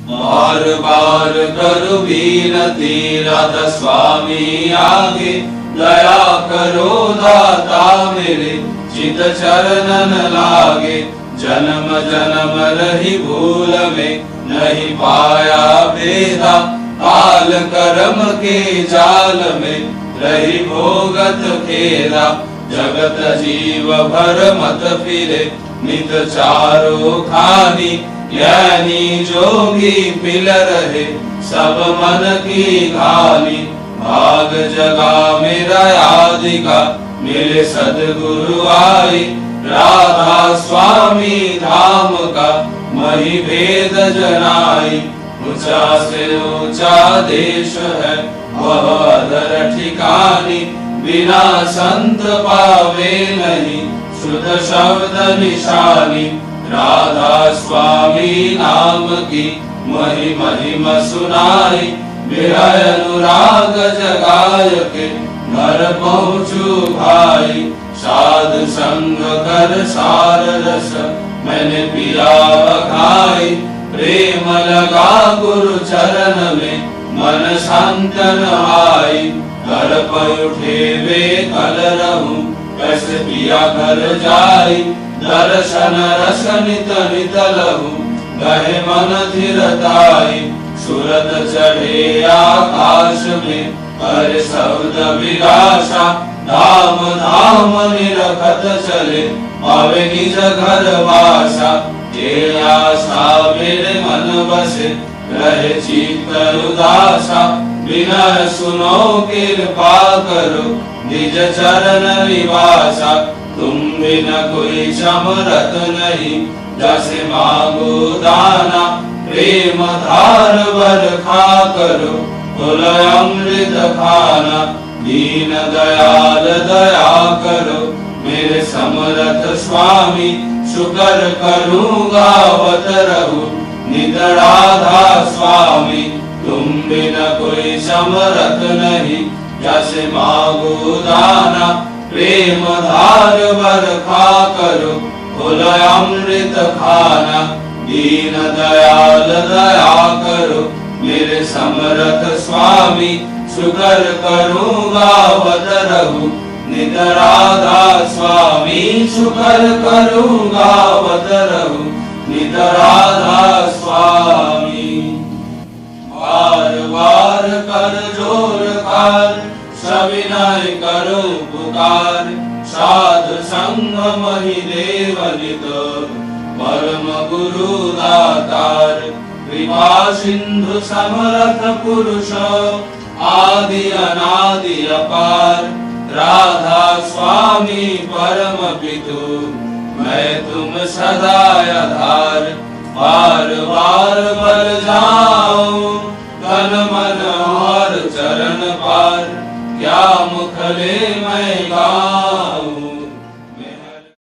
बार बार करो विनती राधा स्वामी आगे, दया करो दाता मेरे चित चरणन लागे। जन्म जन्म रही भूल में नहीं पाया भेदा, काल कर्म के जाल में रही भोगत खेदा। जगत जीव भर मत फिरे नित चारो खानी, ज्ञानी जोगी पिल रहे सब मन की घानी। भाग जगा मेरा आदि का मिले सदगुरु आई, राधा स्वामी धाम का मही भेद जनाई। ऊंचा से ऊंचा देश है वह अधर ठिकानी, बिना संत पावे नहीं शुद्ध शब्द निशानी। राधा स्वामी नाम की महिमा सुनाई, विरह अनुराग जगाय के घर पहुँचू भाई। साधु संग कर सार रस मैंने पिया बखाई, प्रेम लगा गुरु चरण में मन शांत आई। घर पर उठे वे कल रहूं कैसे पिया घर जाई, दर्शन रस नित नित लहू गहे मन धीरताई। सूरत चढ़े आकाश में कर शब्द विलासा, धाम धाम निरखत चले पावे निज घर वासा। ये आशा मेरे मन बसे रहे चित्त उदासा, बिना सुनो कृपा करो निज चरण निवासा। तुम बिना कोई समरथ नहीं जैसे मांगो दाना, प्रेम धार बरखा करो फुल अमृत खाना। दीन दयाल दया करो मेरे समरथ स्वामी, शुक्र करूँगा वत रहूं नित राधा स्वामी। तुम बिना कोई समरथ नहीं जैसे मांगो दाना, प्रेम धार बरखा करो फुल अमृत खाना। दीन दयाल दया करो मेरे समरथ स्वामी, शुक्र करूँगा वत रहूं नित राधा स्वामी। शुक्र करूँगा वत रहूं नित राधा स्वामी। बार बार कर जोर कार सविनय करो पुकार, साधु संग मही देव नित परम गुरु दातार। कृपा सिंधु समरथ पुरुष आदि अनादि अपार, राधा स्वामी परम पितु मैं तुम सदा आधार। बार बार बल जाऊं तन मन और चरण पार, क्या मुख ले मैं गाऊं